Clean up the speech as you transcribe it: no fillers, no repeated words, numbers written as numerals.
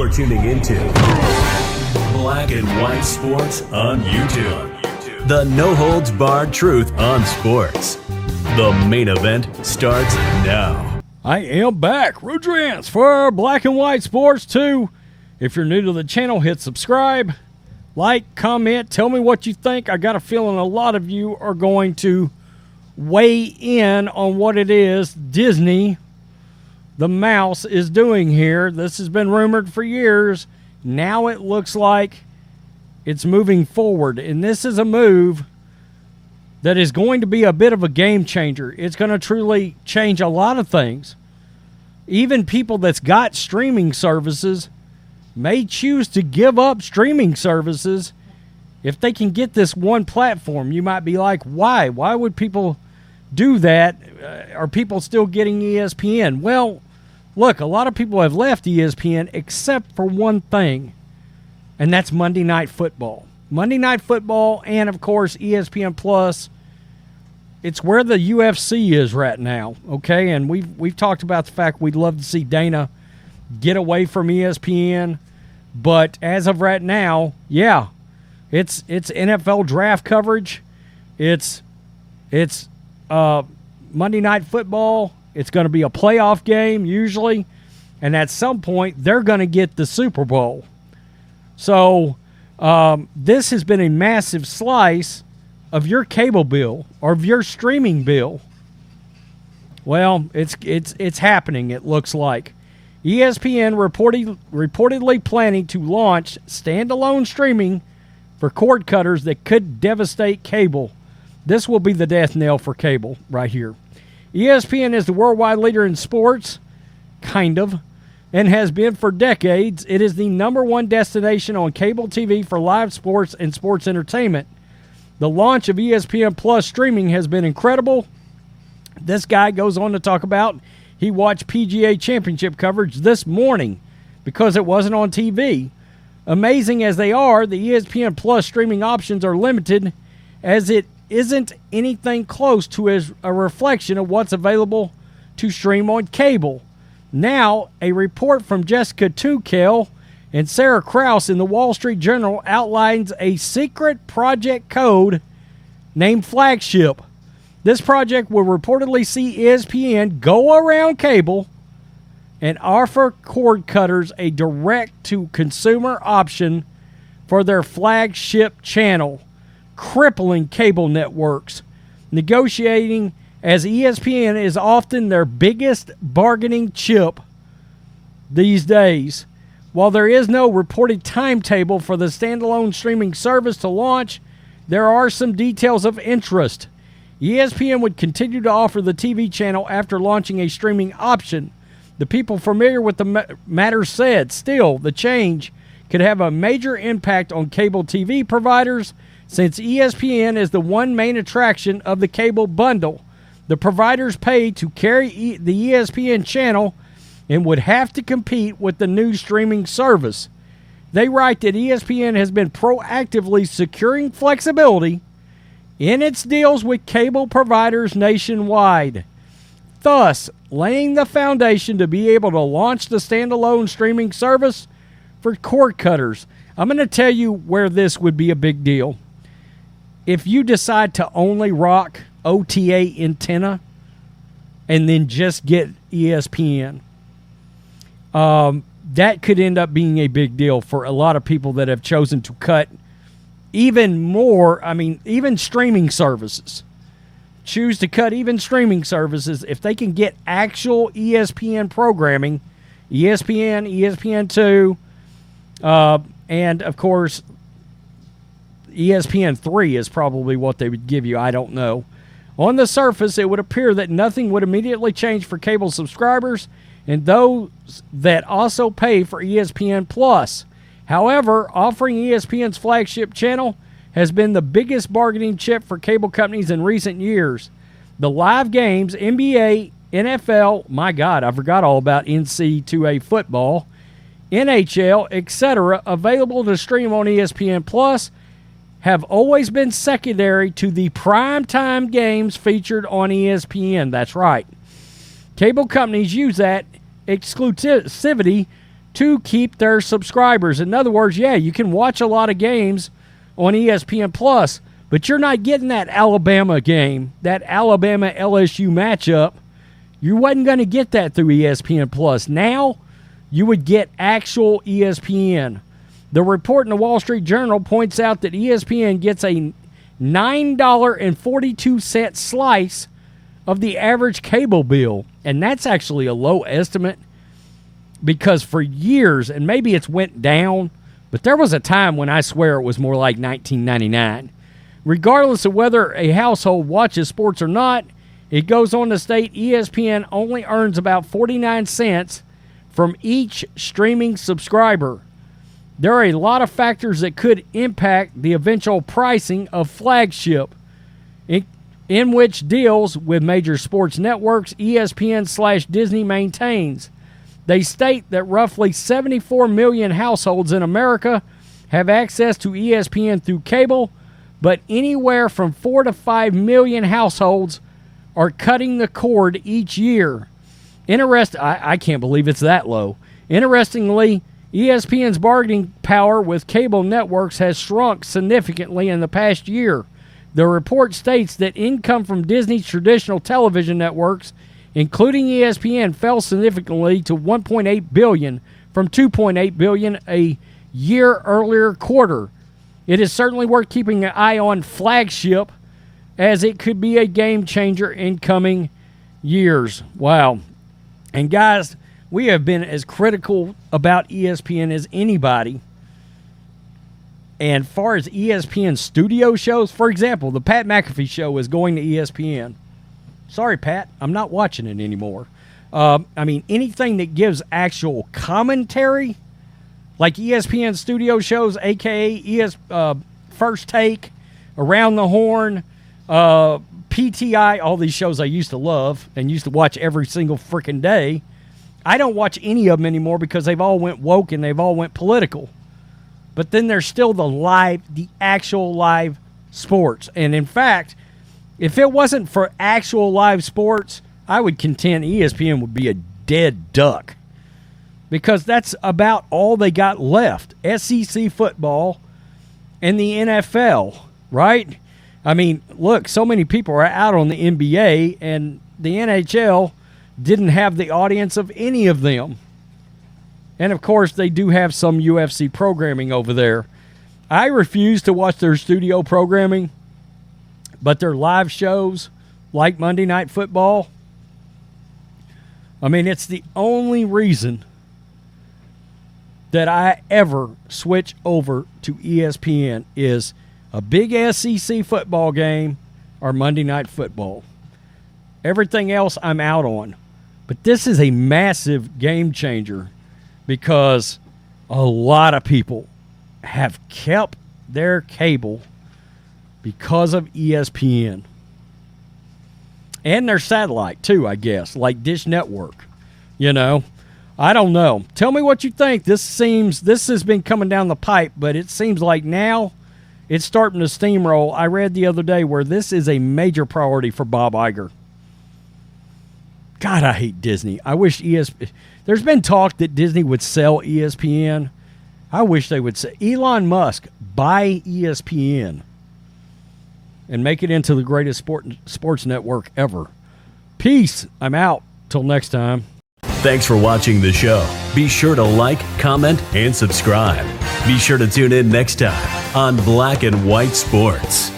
You're tuning into Black and White Sports on YouTube. The no-holds-barred truth on sports. The main event starts now. I am back, Rudrance, for Black and White Sports 2. If you're new to the channel, hit subscribe, like, comment, tell me what you think. I got a feeling a lot of you are going to weigh in on what it is Disney, the mouse, is doing here. This has been rumored for years. Now it looks like it's moving forward, and this is a move that is going to be a bit of a game changer. It's going to truly change a lot of things. Even people that's got streaming services may choose to give up streaming services if they can get this one platform. You might be like, why? Why would people do that? Are people still getting ESPN? Well, look, a lot of people have left ESPN except for one thing, and that's Monday Night Football. Monday Night Football and, of course, ESPN Plus. It's where the UFC is right now, okay? And we've talked about the fact we'd love to see Dana get away from ESPN. But as of right now, yeah, it's NFL draft coverage. It's Monday Night Football. It's going to be a playoff game usually. And at some point, they're going to get the Super Bowl. So this has been a massive slice of your cable bill or of your streaming bill. Well, it's happening, it looks like. ESPN reportedly planning to launch standalone streaming for cord cutters that could devastate cable. This will be the death knell for cable right here. ESPN is the worldwide leader in sports, kind of, and has been for decades. It is the number one destination on cable TV for live sports and sports entertainment. The launch of ESPN Plus streaming has been incredible. This guy goes on to talk about he watched PGA Championship coverage this morning because it wasn't on TV. Amazing as they are, the ESPN Plus streaming options are limited as it isn't anything close to as a reflection of what's available to stream on cable. Now, a report from Jessica Tukel and Sarah Krause in the Wall Street Journal outlines a secret project code named FLAGSHIP. This project will reportedly see ESPN go around cable and offer cord cutters a direct-to-consumer option for their flagship channel, crippling cable networks. Negotiating as ESPN is often their biggest bargaining chip these days. While there is no reported timetable for the standalone streaming service to launch, there are some details of interest. ESPN would continue to offer the TV channel after launching a streaming option. The people familiar with the matter said, still, the change could have a major impact on cable TV providers since ESPN is the one main attraction of the cable bundle. The providers pay to carry the ESPN channel and would have to compete with the new streaming service. They write that ESPN has been proactively securing flexibility in its deals with cable providers nationwide, thus laying the foundation to be able to launch the standalone streaming service for cord cutters. I'm going to tell you where this would be a big deal. If you decide to only rock OTA antenna and then just get ESPN, that could end up being a big deal for a lot of people that have chosen to cut even more. I mean, even streaming services choose to cut even streaming services if they can get actual ESPN programming, ESPN, ESPN2, and, of course, ESPN3 is probably what they would give you. I don't know. On the surface, it would appear that nothing would immediately change for cable subscribers and those that also pay for ESPN Plus. However, offering ESPN's flagship channel has been the biggest bargaining chip for cable companies in recent years. The live games, NBA, NFL, my God, I forgot all about NCAA football, NHL, etc., available to stream on ESPN Plus, have always been secondary to the primetime games featured on ESPN. That's right. Cable companies use that exclusivity to keep their subscribers. In other words, yeah, you can watch a lot of games on ESPN Plus, but you're not getting that Alabama game, that Alabama LSU matchup. You wasn't going to get that through ESPN Plus. Now, you would get actual ESPN. The report in the Wall Street Journal points out that ESPN gets a $9.42 slice of the average cable bill. And that's actually a low estimate because for years, and maybe it's went down, but there was a time when I swear it was more like $19.99. Regardless of whether a household watches sports or not, it goes on to state ESPN only earns about 49 cents from each streaming subscriber. There are a lot of factors that could impact the eventual pricing of Flagship, in which deals with major sports networks ESPN/Disney maintains. They state that roughly 74 million households in America have access to ESPN through cable, but anywhere from 4 to 5 million households are cutting the cord each year. I can't believe it's that low. Interestingly, ESPN's bargaining power with cable networks has shrunk significantly in the past year. The report states that income from Disney's traditional television networks, including ESPN, fell significantly to $1.8 billion from $2.8 billion a year earlier quarter. It is certainly worth keeping an eye on Flagship, as it could be a game changer in coming years. Wow. And guys, we have been as critical about ESPN as anybody. And far as ESPN studio shows, for example, the Pat McAfee show is going to ESPN. Sorry, Pat, I'm not watching it anymore. Anything that gives actual commentary, like ESPN studio shows, a.k.a. First Take, Around the Horn, PTI, all these shows I used to love and used to watch every single freaking day. I don't watch any of them anymore because they've all went woke and they've all went political. But then there's still the actual live sports. And in fact, if it wasn't for actual live sports, I would contend ESPN would be a dead duck. Because that's about all they got left. SEC football and the NFL, right? I mean, look, so many people are out on the NBA, and the NHL didn't have the audience of any of them. And, of course, they do have some UFC programming over there. I refuse to watch their studio programming, but their live shows, like Monday Night Football, it's the only reason that I ever switch over to ESPN is a big SEC football game or Monday Night Football. Everything else I'm out on. But this is a massive game changer because a lot of people have kept their cable because of ESPN. And their satellite, too, I guess, like Dish Network. I don't know. Tell me what you think. This has been coming down the pipe, but it seems like now it's starting to steamroll. I read the other day where this is a major priority for Bob Iger. God, I hate Disney. I wish there's been talk that Disney would sell ESPN. I wish they would say, Elon Musk, buy ESPN and make it into the greatest sports network ever. Peace. I'm out. Till next time. Thanks for watching the show. Be sure to like, comment, and subscribe. Be sure to tune in next time on Black and White Sports.